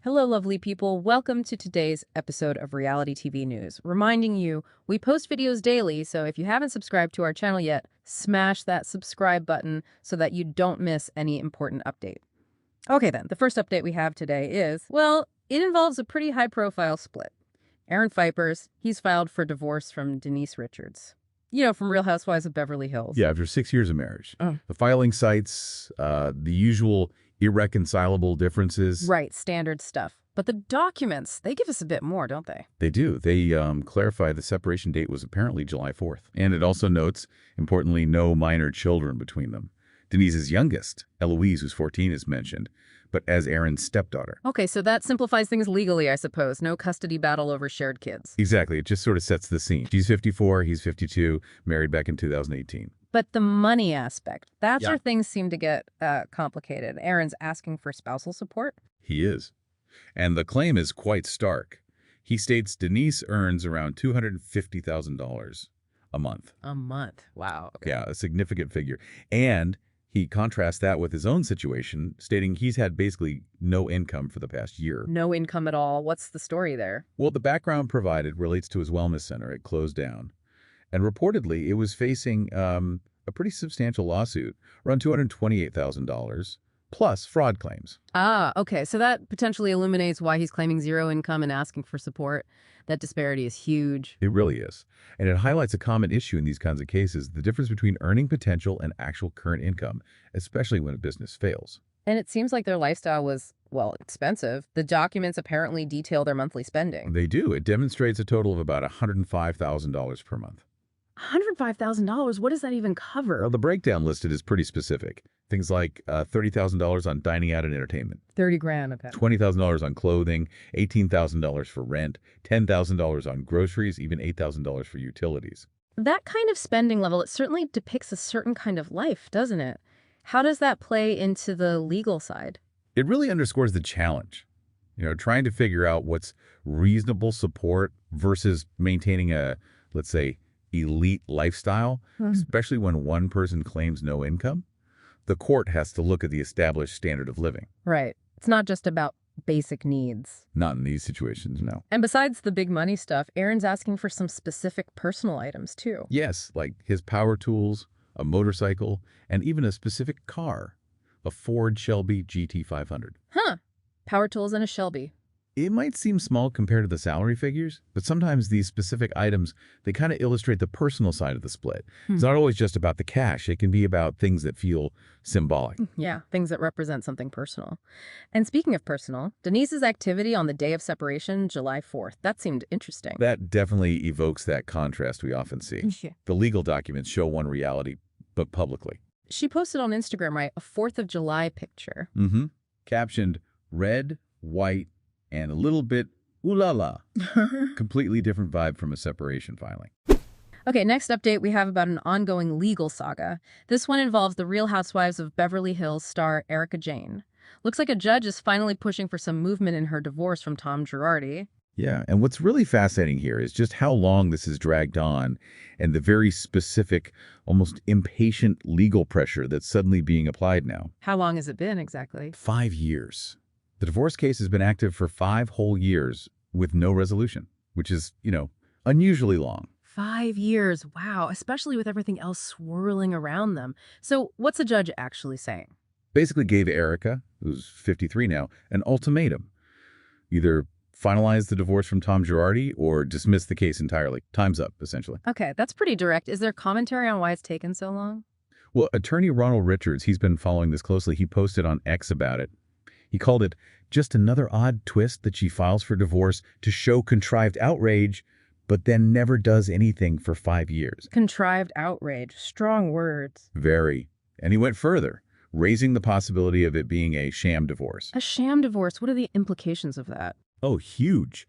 Hello, lovely people. Welcome to today's episode of Reality TV News. Reminding you, we post videos daily, so if you haven't subscribed to our channel yet, smash that subscribe button so that you don't miss any important update. Okay then, the first update we have today is, well, it involves a pretty high-profile split. Aaron Phypers, he's filed for divorce from Denise Richards. You know, from Real Housewives of Beverly Hills. Yeah, after 6 years of marriage. The filing cites the usual irreconcilable differences. Right, standard stuff. But the documents, they give us a bit more, don't they? They do. They clarify the separation date was apparently July 4th. And it also notes, importantly, no minor children between them. Denise's youngest, Eloise, who's 14, is mentioned, but as Aaron's stepdaughter. Okay, so that simplifies things legally, I suppose. No custody battle over shared kids. Exactly. It just sort of sets the scene. She's 54, he's 52, married back in 2018. But the money aspect, that's where things seem to get complicated. Aaron's asking for spousal support? He is. And the claim is quite stark. He states Denise earns around $250,000 a month. A month. Wow. Okay. Yeah, a significant figure. And he contrasts that with his own situation, stating he's had basically no income for the past year. No income at all. What's the story there? Well, the background provided relates to his wellness center. It closed down. And reportedly, it was facing a pretty substantial lawsuit, around $228,000, plus fraud claims. Ah, okay. So that potentially illuminates why he's claiming zero income and asking for support. That disparity is huge. It really is. And it highlights a common issue in these kinds of cases, the difference between earning potential and actual current income, especially when a business fails. And it seems like their lifestyle was, well, expensive. The documents apparently detail their monthly spending. They do. It demonstrates a total of about $105,000 per month. $105,000? What does that even cover? Well, the breakdown listed is pretty specific. Things like $30,000 on dining out and entertainment. 30 grand, okay. $20,000 on clothing, $18,000 for rent, $10,000 on groceries, even $8,000 for utilities. That kind of spending level, it certainly depicts a certain kind of life, doesn't it? How does that play into the legal side? It really underscores the challenge. Trying to figure out what's reasonable support versus maintaining a, let's say, elite lifestyle, especially when one person claims no income. The court has to look at the established standard of living. Right. It's not just about basic needs. Not in these situations, no. And besides the big money stuff, Aaron's asking for some specific personal items, too. Yes, like his power tools, a motorcycle, and even a specific car, a Ford Shelby GT500. Huh. Power tools and a Shelby. It might seem small compared to the salary figures, but sometimes these specific items, they kind of illustrate the personal side of the split. It's not always just about the cash. It can be about things that feel symbolic. Yeah, things that represent something personal. And speaking of personal, Denise's activity on the day of separation, July 4th, that seemed interesting. That definitely evokes that contrast we often see. Yeah. The legal documents show one reality, but publicly. She posted on Instagram, right, a 4th of July picture. Captioned, red, white, and a little bit ooh la la. Completely different vibe from a separation filing. Okay, next update we have about an ongoing legal saga. This one involves the Real Housewives of Beverly Hills star Erika Jayne. Looks like a judge is finally pushing for some movement in her divorce from Tom Girardi. Yeah, and what's really fascinating here is just how long this has dragged on and the very specific, almost impatient legal pressure that's suddenly being applied now. How long has it been exactly? 5 years. The divorce case has been active for 5 whole years with no resolution, which is, unusually long. 5 years, wow, especially with everything else swirling around them. So what's the judge actually saying? Basically gave Erika, who's 53 now, an ultimatum. Either finalize the divorce from Tom Girardi or dismiss the case entirely. Time's up, essentially. Okay, that's pretty direct. Is there commentary on why it's taken so long? Well, attorney Ronald Richards, he's been following this closely. He posted on X about it. He called it just another odd twist that she files for divorce to show contrived outrage, but then never does anything for 5 years. Contrived outrage. Strong words. Very. And he went further, raising the possibility of it being a sham divorce. A sham divorce. What are the implications of that? Oh, huge.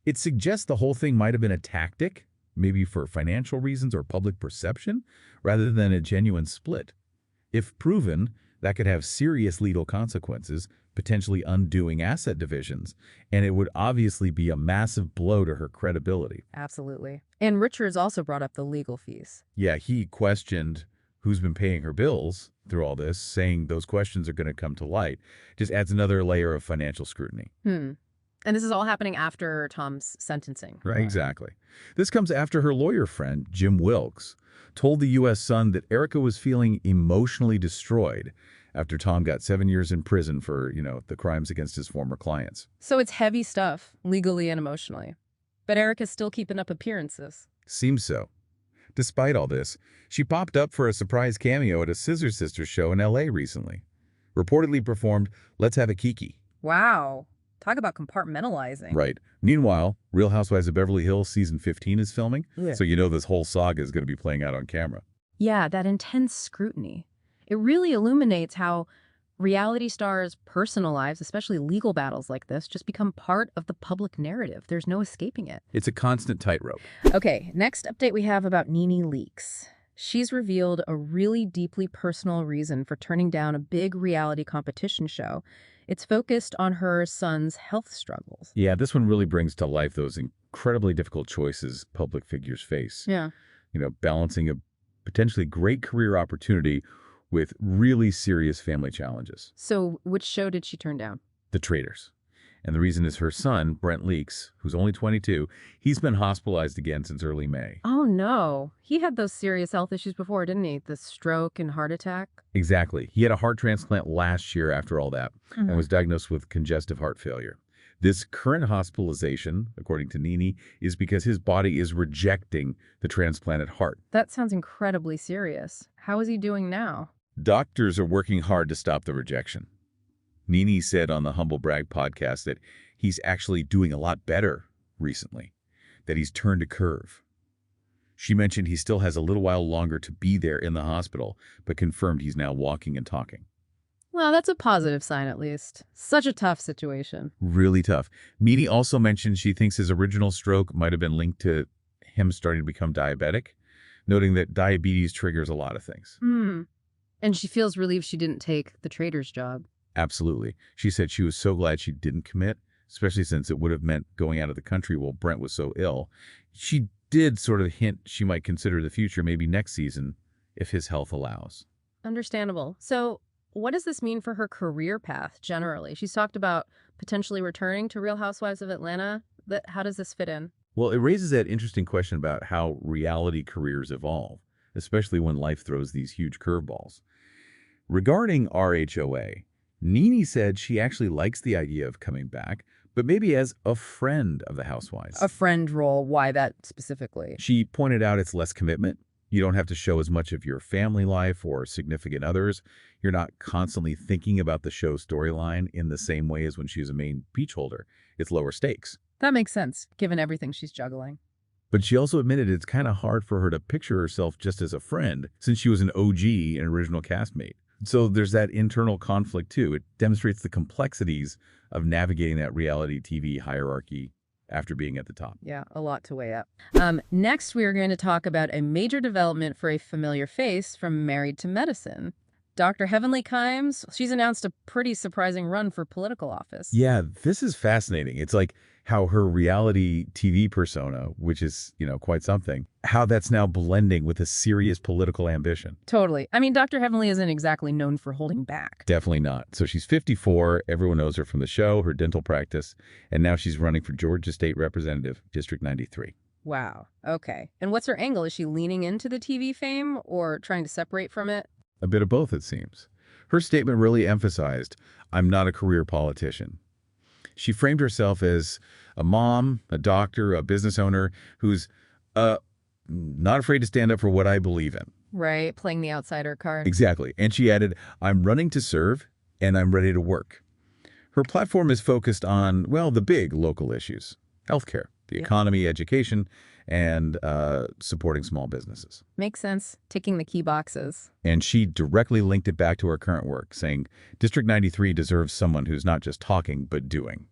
It suggests the whole thing might have been a tactic, maybe for financial reasons or public perception, rather than a genuine split. If proven, that could have serious legal consequences, potentially undoing asset divisions, and it would obviously be a massive blow to her credibility. Absolutely. And Richards also brought up the legal fees. Yeah, he questioned who's been paying her bills through all this, saying those questions are going to come to light, just adds another layer of financial scrutiny. And this is all happening after Tom's sentencing. Right, exactly. This comes after her lawyer friend, Jim Wilkes, told the U.S. Sun that Erika was feeling emotionally destroyed after Tom got 7 years in prison for, the crimes against his former clients. So it's heavy stuff, legally and emotionally. But Erika's still keeping up appearances. Seems so. Despite all this, she popped up for a surprise cameo at a Scissor Sisters show in L.A. recently. Reportedly performed Let's Have a Kiki. Wow. Talk about compartmentalizing. Right. Meanwhile, Real Housewives of Beverly Hills Season 15 is filming, so this whole saga is going to be playing out on camera. Yeah, that intense scrutiny. It really illuminates how reality stars' personal lives, especially legal battles like this, just become part of the public narrative. There's no escaping it. It's a constant tightrope. Okay, next update we have about NeNe Leakes. She's revealed a really deeply personal reason for turning down a big reality competition show. It's focused on her son's health struggles. Yeah, this one really brings to life those incredibly difficult choices public figures face. Yeah. Balancing a potentially great career opportunity with really serious family challenges. So which show did she turn down? The Traitors. And the reason is her son, Brentt Leakes, who's only 22, he's been hospitalized again since early May. Oh, no. He had those serious health issues before, didn't he? The stroke and heart attack? Exactly. He had a heart transplant last year after all that and was diagnosed with congestive heart failure. This current hospitalization, according to NeNe, is because his body is rejecting the transplanted heart. That sounds incredibly serious. How is he doing now? Doctors are working hard to stop the rejection. NeNe said on the Humble Brag podcast that he's actually doing a lot better recently, that he's turned a curve. She mentioned he still has a little while longer to be there in the hospital, but confirmed he's now walking and talking. Well, that's a positive sign at least. Such a tough situation. Really tough. NeNe also mentioned she thinks his original stroke might have been linked to him starting to become diabetic, noting that diabetes triggers a lot of things. And she feels relieved she didn't take the Traitors job. Absolutely. She said she was so glad she didn't commit, especially since it would have meant going out of the country while Brentt was so ill. She did sort of hint she might consider the future, maybe next season, if his health allows. Understandable. So what does this mean for her career path generally? She's talked about potentially returning to Real Housewives of Atlanta. How does this fit in? Well, it raises that interesting question about how reality careers evolve, especially when life throws these huge curveballs. Regarding RHOA, NeNe said she actually likes the idea of coming back, but maybe as a friend of the Housewives. A friend role, why that specifically? She pointed out it's less commitment. You don't have to show as much of your family life or significant others. You're not constantly thinking about the show's storyline in the same way as when she was a main beach holder. It's lower stakes. That makes sense, given everything she's juggling. But she also admitted it's kind of hard for her to picture herself just as a friend, since she was an OG and original castmate. So there's that internal conflict, too. It demonstrates the complexities of navigating that reality TV hierarchy after being at the top. Yeah, a lot to weigh up. Next, we are going to talk about a major development for a familiar face from Married to Medicine. Dr. Heavenly Kimes, she's announced a pretty surprising run for political office. Yeah, this is fascinating. It's like how her reality TV persona, which is, quite something, how that's now blending with a serious political ambition. Totally. I mean, Dr. Heavenly isn't exactly known for holding back. Definitely not. So she's 54. Everyone knows her from the show, her dental practice, and now she's running for Georgia State Representative, District 93. Wow. Okay. And what's her angle? Is she leaning into the TV fame or trying to separate from it? A bit of both, it seems. Her statement really emphasized, I'm not a career politician. She framed herself as a mom, a doctor, a business owner who's not afraid to stand up for what I believe in. Right, playing the outsider card. Exactly. And she added, I'm running to serve and I'm ready to work. Her platform is focused on, the big local issues, healthcare, the economy, education, and supporting small businesses. Makes sense. Ticking the key boxes. And she directly linked it back to her current work, saying District 93 deserves someone who's not just talking, but doing.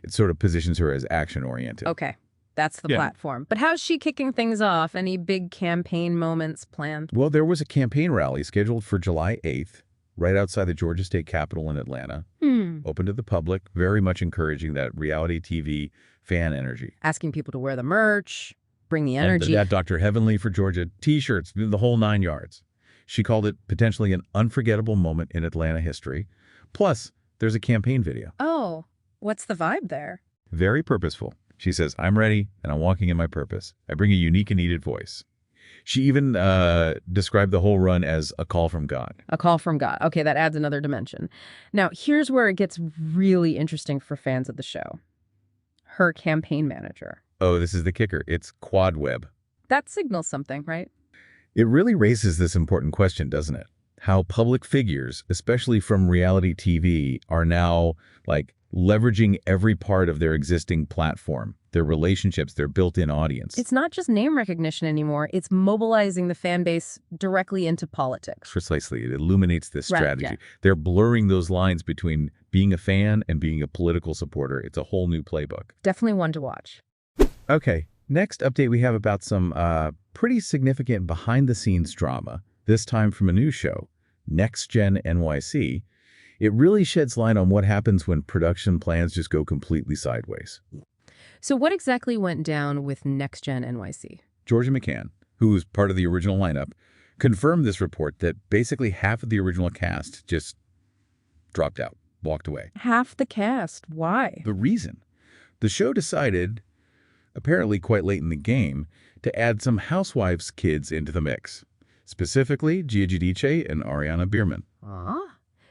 It sort of positions her as action-oriented. Okay, that's the platform. But how's she kicking things off? Any big campaign moments planned? Well, there was a campaign rally scheduled for July 8th, right outside the Georgia State Capitol in Atlanta. Open to the public, very much encouraging that reality TV fan energy. Asking people to wear the merch, bring the energy. And that Dr. Heavenly for Georgia, T-shirts, the whole 9 yards. She called it potentially an unforgettable moment in Atlanta history. Plus, there's a campaign video. Oh, what's the vibe there? Very purposeful. She says, I'm ready, and I'm walking in my purpose. I bring a unique and needed voice. She even described the whole run as a call from God. A call from God. Okay, that adds another dimension. Now, here's where it gets really interesting for fans of the show. Her campaign manager. Oh, this is the kicker. It's Quad Web. That signals something, right? It really raises this important question, doesn't it? How public figures, especially from reality TV, are now, like, leveraging every part of their existing platform, their relationships, their built-in audience. It's not just name recognition anymore. It's mobilizing the fan base directly into politics. Precisely. It illuminates this strategy. Right, yeah. They're blurring those lines between being a fan and being a political supporter. It's a whole new playbook. Definitely one to watch. Okay, next update we have about some pretty significant behind-the-scenes drama, this time from a new show, Gen NYC. It really sheds light on what happens when production plans just go completely sideways. So what exactly went down with Gen NYC? Georgia McCann, who was part of the original lineup, confirmed this report that basically half of the original cast just dropped out, walked away. Half the cast. Why? The reason? The show decided, apparently quite late in the game, to add some Housewives kids into the mix. Specifically, Gia Giudice and Ariana Bierman.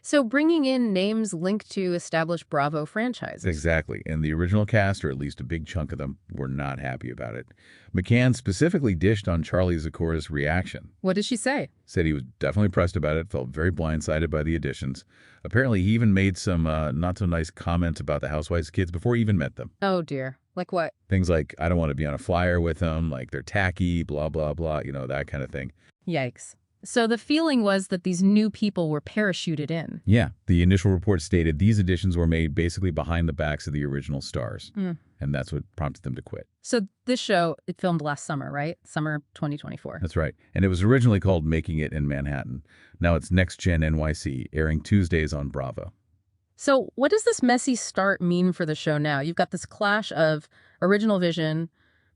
So bringing in names linked to established Bravo franchises. Exactly. And the original cast, or at least a big chunk of them, were not happy about it. McCann specifically dished on Charlie Zakkour's reaction. What did she say? Said he was definitely pressed about it, felt very blindsided by the additions. Apparently, he even made some not-so-nice comments about the Housewives kids before he even met them. Oh, dear. Like what? Things like, I don't want to be on a flyer with them, like they're tacky, blah, blah, blah, that kind of thing. Yikes. So the feeling was that these new people were parachuted in. Yeah. The initial report stated these additions were made basically behind the backs of the original stars. And that's what prompted them to quit. So this show, it filmed last summer, right? Summer 2024. That's right. And it was originally called Making It in Manhattan. Now it's Gen NYC, airing Tuesdays on Bravo. So what does this messy start mean for the show now? You've got this clash of original vision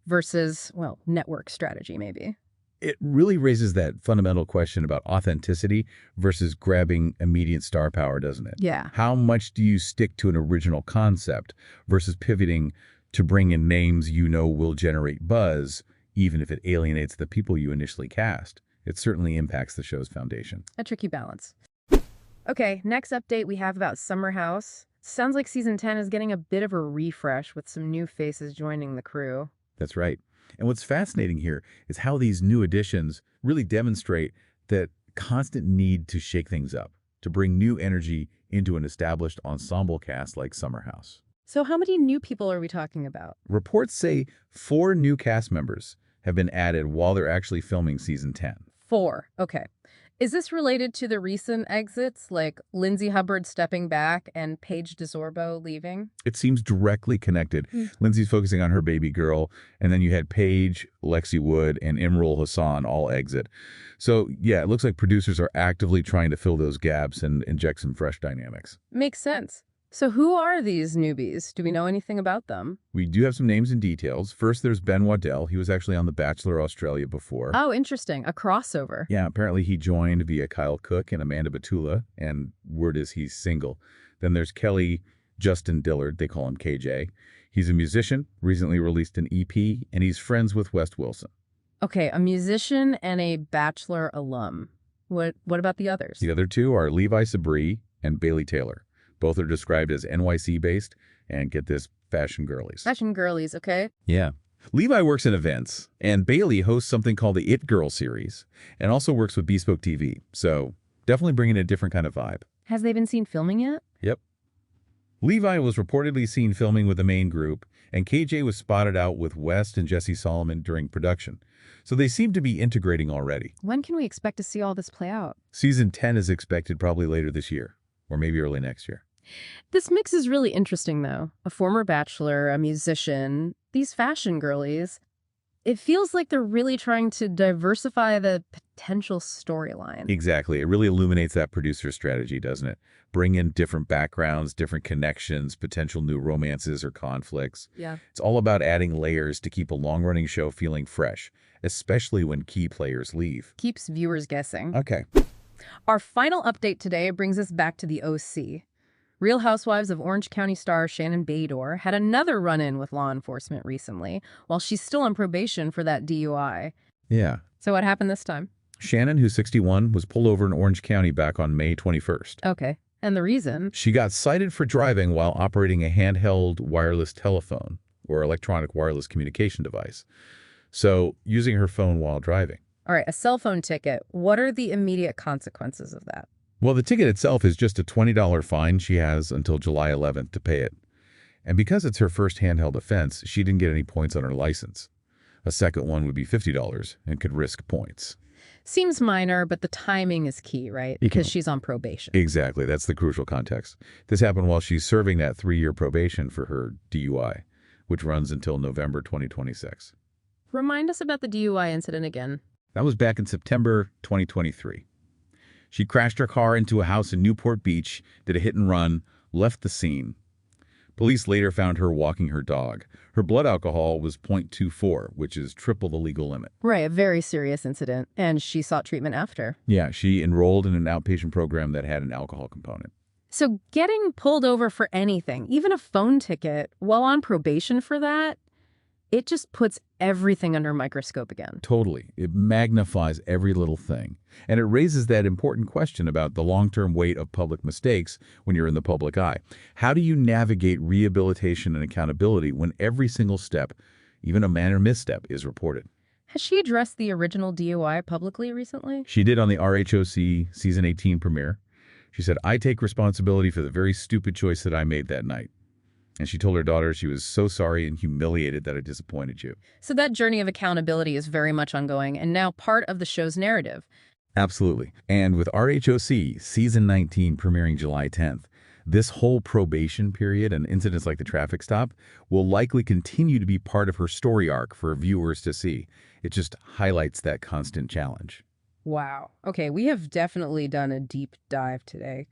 versus, well, network strategy, maybe. It really raises that fundamental question about authenticity versus grabbing immediate star power, doesn't it? Yeah. How much do you stick to an original concept versus pivoting to bring in names will generate buzz, even if it alienates the people you initially cast? It certainly impacts the show's foundation. A tricky balance. Okay, next update we have about Summer House. Sounds like season 10 is getting a bit of a refresh with some new faces joining the crew. That's right. And what's fascinating here is how these new additions really demonstrate that constant need to shake things up, to bring new energy into an established ensemble cast like Summer House. So how many new people are we talking about? Reports say 4 new cast members have been added while they're actually filming season 10. 4. Okay. Is this related to the recent exits, like Lindsay Hubbard stepping back and Paige DeSorbo leaving? It seems directly connected. Lindsay's focusing on her baby girl, and then you had Paige, Lexi Wood, and Imrul Hassan all exit. So, yeah, it looks like producers are actively trying to fill those gaps and inject some fresh dynamics. Makes sense. So who are these newbies? Do we know anything about them? We do have some names and details. First, there's Ben Waddell. He was actually on The Bachelor Australia before. Oh, interesting. A crossover. Yeah, apparently he joined via Kyle Cook and Amanda Batula, and word is he's single. Then there's Kelly Justin Dillard. They call him KJ. He's a musician, recently released an EP, and he's friends with West Wilson. Okay, a musician and a Bachelor alum. What about the others? The other 2 are Levi Sabri and Bailey Taylor. Both are described as NYC-based, and get this, fashion girlies. Fashion girlies, okay. Yeah. Levi works in events, and Bailey hosts something called the It Girl series, and also works with Bespoke TV, so definitely bringing a different kind of vibe. Has they been seen filming yet? Yep. Levi was reportedly seen filming with the main group, and KJ was spotted out with West and Jesse Solomon during production. So they seem to be integrating already. When can we expect to see all this play out? Season 10 is expected probably later this year, or maybe early next year. This mix is really interesting, though. A former bachelor, a musician, these fashion girlies. It feels like they're really trying to diversify the potential storyline. Exactly. It really illuminates that producer strategy, doesn't it? Bring in different backgrounds, different connections, potential new romances or conflicts. Yeah. It's all about adding layers to keep a long-running show feeling fresh, especially when key players leave. Keeps viewers guessing. Okay. Our final update today brings us back to the OC. Real Housewives of Orange County star Shannon Beador had another run-in with law enforcement recently, while she's still on probation for that DUI. Yeah. So what happened this time? Shannon, who's 61, was pulled over in Orange County back on May 21st. Okay. And the reason? She got cited for driving while operating a handheld wireless telephone or electronic wireless communication device. So, using her phone while driving. All right, a cell phone ticket. What are the immediate consequences of that? Well, the ticket itself is just a $20 fine. She has until July 11th to pay it. And because it's her first handheld offense, she didn't get any points on her license. A second one would be $50 and could risk points. Seems minor, but the timing is key, right? Because she's on probation. Exactly. That's the crucial context. This happened while she's serving that 3-year probation for her DUI, which runs until November 2026. Remind us about the DUI incident again. That was back in September 2023. She crashed her car into a house in Newport Beach, did a hit and run, left the scene. Police later found her walking her dog. Her blood alcohol was 0.24, which is triple the legal limit. Right, a very serious incident. And she sought treatment after. Yeah, she enrolled in an outpatient program that had an alcohol component. So getting pulled over for anything, even a phone ticket, while on probation for that, it just puts everything under a microscope again. Totally. It magnifies every little thing. And it raises that important question about the long-term weight of public mistakes when you're in the public eye. How do you navigate rehabilitation and accountability when every single step, even a minor misstep, is reported? Has she addressed the original DUI publicly recently? She did on the RHOC Season 18 premiere. She said, "I take responsibility for the very stupid choice that I made that night." And she told her daughter she was so sorry and humiliated that it disappointed you. So that journey of accountability is very much ongoing and now part of the show's narrative. Absolutely. And with RHOC Season 19 premiering July 10th, this whole probation period and incidents like the traffic stop will likely continue to be part of her story arc for viewers to see. It just highlights that constant challenge. Wow. Okay, we have definitely done a deep dive today.